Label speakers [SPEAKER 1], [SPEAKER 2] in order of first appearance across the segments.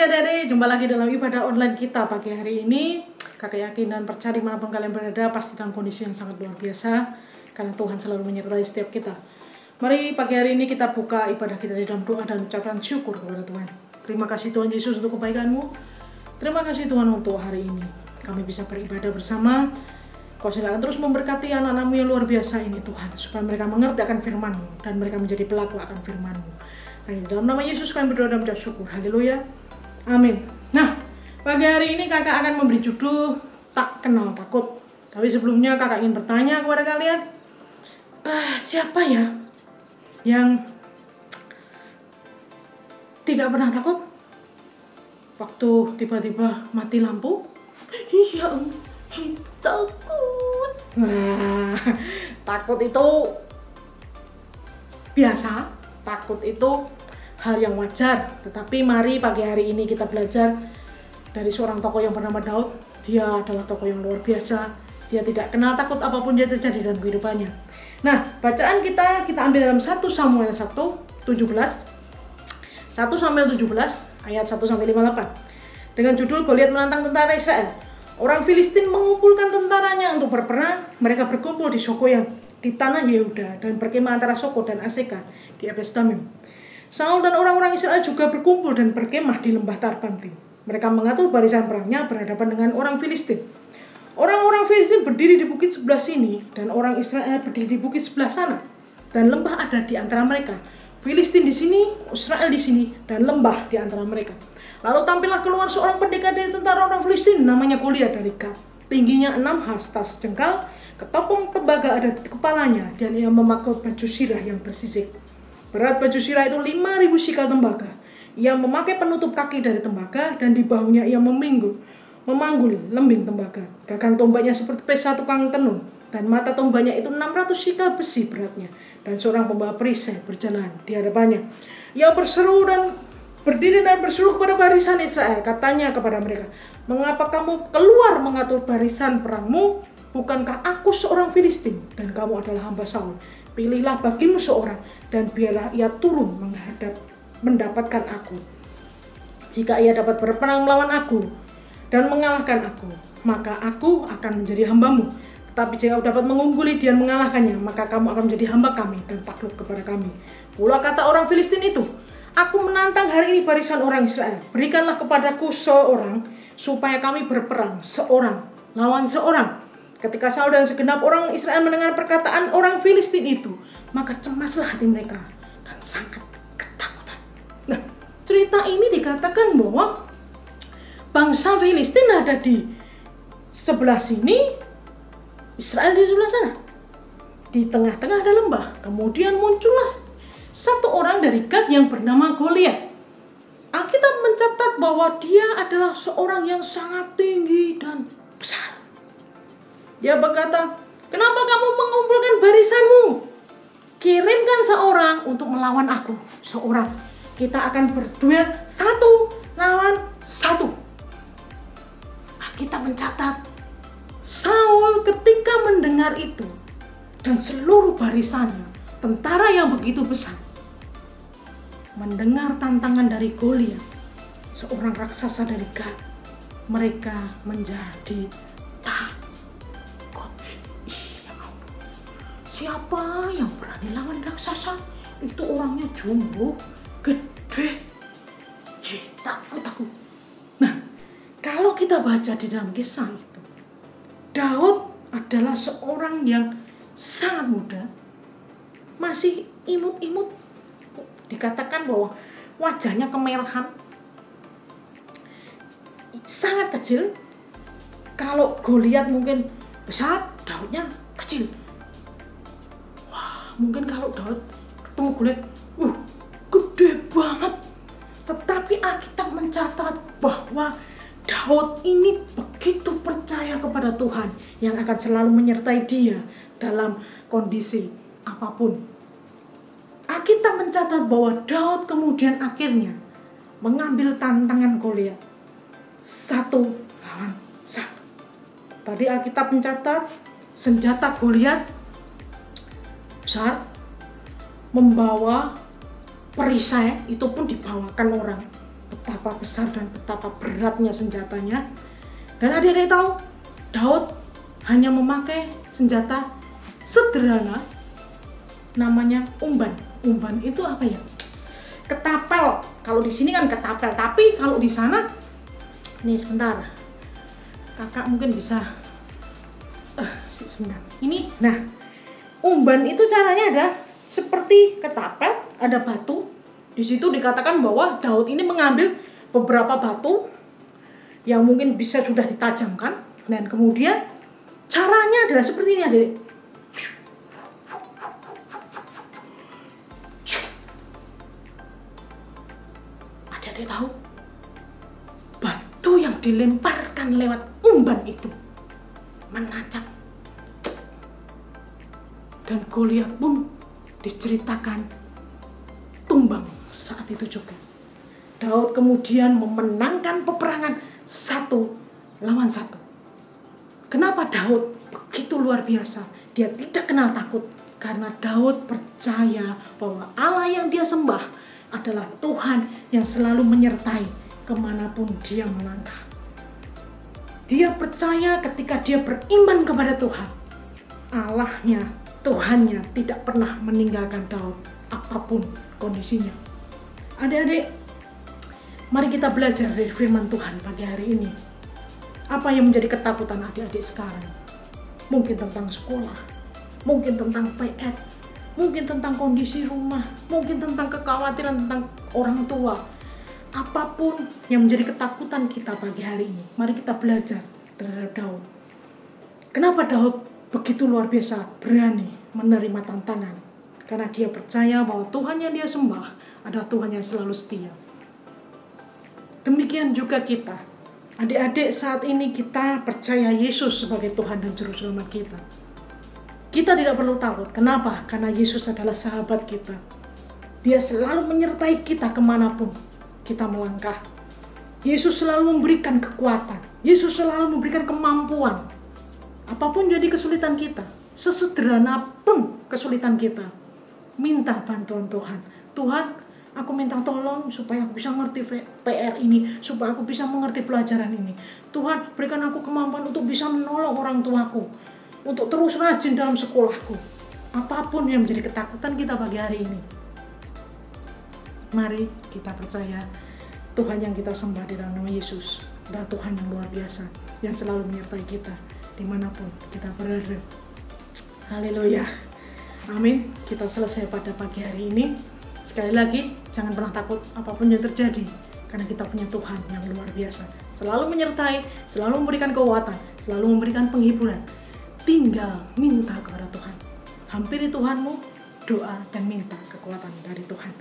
[SPEAKER 1] adik-adik, jumpa lagi dalam ibadah online kita pagi hari ini. Kakak yakin dan percaya dimanapun kalian berada, pasti dalam kondisi yang sangat luar biasa, karena Tuhan selalu menyertai setiap kita. Mari pagi hari ini kita buka ibadah kita di dalam doa dan ucapan syukur kepada Tuhan. Terima kasih Tuhan Yesus untuk kebaikan-Mu. Terima kasih Tuhan untuk hari ini kami bisa beribadah bersama. Kau silakan terus memberkati anak-anak-Mu yang luar biasa ini Tuhan, supaya mereka mengerti akan firman-Mu dan mereka menjadi pelaku akan firman-Mu. Dalam nama Yesus kami berdoa dan mengucap syukur. Haleluya. Amin. Nah, pagi hari ini kakak akan memberi judul Tak Kenal Takut. Tapi sebelumnya kakak ingin bertanya kepada kalian, siapa ya yang tidak pernah takut waktu tiba-tiba mati lampu? Iya, takut. Nah, takut itu biasa, takut itu hal yang wajar. Tetapi mari pagi hari ini kita belajar dari seorang tokoh yang bernama Daud. Dia adalah tokoh yang luar biasa. Dia tidak kenal takut apapun yang terjadi dalam kehidupannya. Nah, bacaan kita ambil dalam 1 Samuel 1:17. 1 Samuel 17 ayat 1-58. Dengan judul Goliat menantang tentara Israel. Orang Filistin mengumpulkan tentaranya untuk berperang. Mereka berkumpul di Soko yang di tanah Yehuda dan berkemah antara Soko dan Aseka di Abes-Damim. Saul dan orang-orang Israel juga berkumpul dan berkemah di lembah Tarbantin. Mereka mengatur barisan perangnya berhadapan dengan orang Filistin. Orang-orang Filistin berdiri di bukit sebelah sini dan orang Israel berdiri di bukit sebelah sana. Dan lembah ada di antara mereka. Filistin di sini, Israel di sini, dan lembah di antara mereka. Lalu tampillah keluar seorang pendekar dari tentara orang Filistin, namanya Goliat dari Gat. Tingginya 6 hasta sejengkal, ketopong tembaga ada di kepalanya, dan ia memakai baju sirah yang bersisik. Berat baju sirah itu 5.000 sikal tembaga. Ia memakai penutup kaki dari tembaga, dan di bahunya ia memanggul lembing tembaga. Gagang tombaknya seperti pesa tukang tenun, dan mata tombaknya itu 600 sikal besi beratnya. Dan seorang pembawa perisai berjalan di hadapannya. Ia berseru dan berdiri dan berseru kepada barisan Israel. Katanya kepada mereka, "Mengapa kamu keluar mengatur barisan perangmu? Bukankah aku seorang Filistin dan kamu adalah hamba Saul? Pilihlah bagimu seorang dan biarlah ia turun mendapatkan aku. Jika ia dapat berperang melawan aku dan mengalahkan aku, maka aku akan menjadi hambamu. Tetapi jika dapat mengungguli dan mengalahkannya, maka kamu akan menjadi hamba kami dan takluk kepada kami." Pula kata orang Filistin itu, "Aku menantang hari ini barisan orang Israel. Berikanlah kepadaku seorang supaya kami berperang seorang lawan seorang." Ketika Saul dan segenap orang Israel mendengar perkataan orang Filistin itu, maka cemaslah hati mereka dan sangat ketakutan. Nah, cerita ini dikatakan bahwa bangsa Filistin ada di sebelah sini, Israel di sebelah sana. Di tengah-tengah ada lembah. Kemudian muncullah satu orang dari Gad yang bernama Goliat. Alkitab mencatat bahwa dia adalah seorang yang sangat tinggi dan besar. Dia berkata, "Kenapa kamu mengumpulkan barisanmu? Kirimkan seorang untuk melawan aku. Seorang. Kita akan berduel 1 lawan 1. Kita mencatat Saul ketika mendengar itu dan seluruh barisannya, tentara yang begitu besar, mendengar tantangan dari Goliat, seorang raksasa dari Gad, mereka menjadi takut. Siapa yang berani lawan raksasa? Itu orangnya jumbo, gede, takut aku. Nah, kalau kita baca di dalam kisah itu, Daud adalah seorang yang sangat muda, masih imut-imut. Dikatakan bahwa wajahnya kemerahan, sangat kecil. Kalau Goliat mungkin besar, Daudnya kecil. Wah, mungkin kalau Daud ketemu Goliat, gede banget. Tetapi Alkitab mencatat bahwa Daud ini begitu percaya kepada Tuhan yang akan selalu menyertai dia dalam kondisi apapun. Alkitab mencatat bahwa Daud kemudian akhirnya mengambil tantangan Goliat 1 lawan 1. Tadi Alkitab mencatat senjata Goliat besar, membawa perisai itu pun dibawakan orang. betapa besar dan betapa beratnya senjatanya. Dan adik-adik tahu, Daud hanya memakai senjata sederhana, namanya umban. Umban itu apa ya? Ketapel. Kalau di sini kan ketapel, tapi kalau di sana, nih sebentar, kakak mungkin bisa, sebentar. Ini, nah, umban itu caranya ada seperti ketapel, ada batu. Di situ dikatakan bahwa Daud ini mengambil beberapa batu yang mungkin bisa sudah ditajamkan, dan kemudian caranya adalah seperti ini, adik. Adik-adik tahu, batu yang dilemparkan lewat umban itu menancap, dan Goliat pun diceritakan tumbang saat itu juga. Daud kemudian memenangkan peperangan 1 lawan 1. Kenapa Daud begitu luar biasa? Dia tidak kenal takut karena Daud percaya bahwa Allah yang dia sembah adalah Tuhan yang selalu menyertai kemanapun dia melangkah. Dia percaya ketika dia beriman kepada Tuhan, Allahnya, Tuhannya tidak pernah meninggalkan Daud apapun kondisinya. Adik-adik, mari kita belajar dari firman Tuhan pagi hari ini. Apa yang menjadi ketakutan adik-adik sekarang? Mungkin tentang sekolah, mungkin tentang PR, mungkin tentang kondisi rumah, mungkin tentang kekhawatiran tentang orang tua. Apapun yang menjadi ketakutan kita pagi hari ini, mari kita belajar terhadap Daud. Kenapa Daud begitu luar biasa berani menerima tantangan? Karena dia percaya bahwa Tuhan yang dia sembah adalah Tuhan yang selalu setia. Demikian juga kita. Adik-adik, saat ini kita percaya Yesus sebagai Tuhan dan Juru Selamat kita. Kita tidak perlu takut. Kenapa? Karena Yesus adalah sahabat kita. Dia selalu menyertai kita kemanapun kita melangkah. Yesus selalu memberikan kekuatan. Yesus selalu memberikan kemampuan. Apapun jadi kesulitan kita, sesederhana pun kesulitan kita, minta bantuan Tuhan. Tuhan, aku minta tolong supaya aku bisa mengerti PR ini, supaya aku bisa mengerti pelajaran ini. Tuhan, berikan aku kemampuan untuk bisa menolong orang tuaku, untuk terus rajin dalam sekolahku. Apapun yang menjadi ketakutan kita pagi hari ini, mari kita percaya Tuhan yang kita sembah di dalam nama Yesus adalah Tuhan yang luar biasa, yang selalu menyertai kita dimanapun kita berada. Haleluya. Amin. Kita selesai pada pagi hari ini. Sekali lagi, jangan pernah takut apapun yang terjadi, karena kita punya Tuhan yang luar biasa, selalu menyertai, selalu memberikan kekuatan, selalu memberikan penghiburan. Tinggal minta kepada Tuhan. Hampiri Tuhanmu, doa dan minta kekuatan dari Tuhan.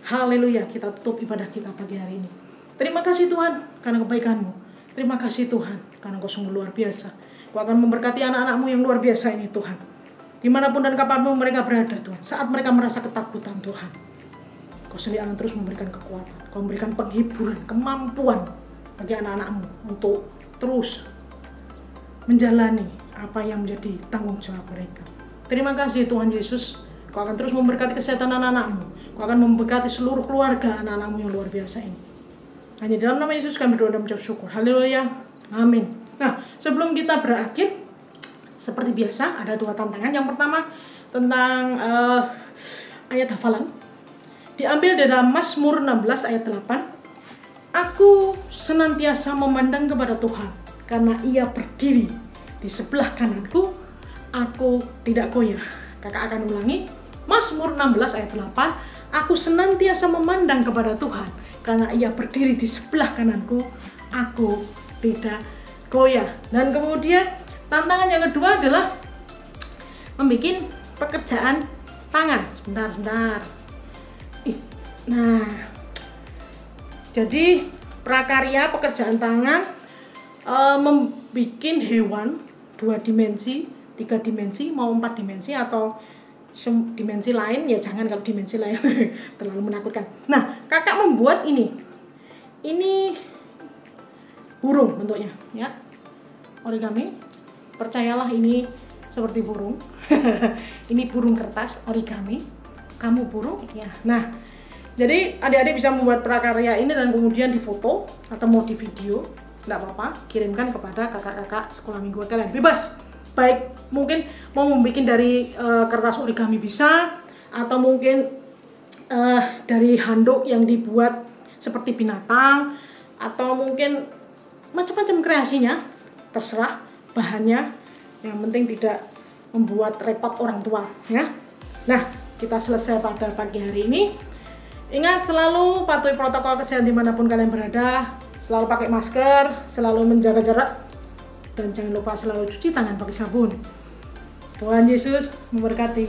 [SPEAKER 1] Haleluya. Kita tutup ibadah kita pagi hari ini. Terima kasih Tuhan karena kebaikan-Mu. Terima kasih Tuhan karena Kau sungguh luar biasa. Kau akan memberkati anak-anak-Mu yang luar biasa ini Tuhan. Dimanapun dan kapanpun mereka berada Tuhan, saat mereka merasa ketakutan Tuhan, Kau sendiri akan terus memberikan kekuatan. Kau memberikan penghiburan, kemampuan bagi anak-anak-Mu untuk terus menjalani apa yang menjadi tanggung jawab mereka. Terima kasih Tuhan Yesus. Kau akan terus memberkati kesehatan anak-anak-Mu. Kau akan memberkati seluruh keluarga anak-anak-Mu yang luar biasa ini. Hanya dalam nama Yesus kami berdoa dan mengucap syukur. Haleluya. Amin. Nah, sebelum kita berakhir, seperti biasa ada 2 tantangan. Yang pertama tentang ayat hafalan. Diambil dari Mazmur 16 ayat 8. Aku senantiasa memandang kepada Tuhan, karena Ia berdiri di sebelah kananku, aku tidak goyah. Kakak akan ulangi. Mazmur 16 ayat 8. Aku senantiasa memandang kepada Tuhan, karena Ia berdiri di sebelah kananku, aku tidak goyah. Dan kemudian tantangan yang kedua adalah membuat pekerjaan tangan. Sebentar. Nah, jadi prakarya pekerjaan tangan, membuat hewan 2 dimensi, 3 dimensi, mau 4 dimensi atau dimensi lain, ya jangan kalau dimensi lain terlalu menakutkan. Nah, kakak membuat ini burung bentuknya, ya, origami. Percayalah ini seperti burung. Ini burung kertas origami. Kamu burung, ya. Nah, Jadi adik-adik bisa membuat prakarya ini dan kemudian difoto atau mau di video, nggak apa-apa, kirimkan kepada kakak-kakak sekolah minggu kalian, bebas. Baik mungkin mau membuat dari kertas origami bisa, atau mungkin dari handuk yang dibuat seperti binatang, atau mungkin macam-macam kreasinya, terserah bahannya, yang penting tidak membuat repot orang tua ya. Nah, kita selesai pada pagi hari ini. Ingat selalu patuhi protokol kesehatan dimanapun kalian berada, selalu pakai masker, selalu menjaga jarak, dan jangan lupa selalu cuci tangan pakai sabun. Tuhan Yesus memberkati.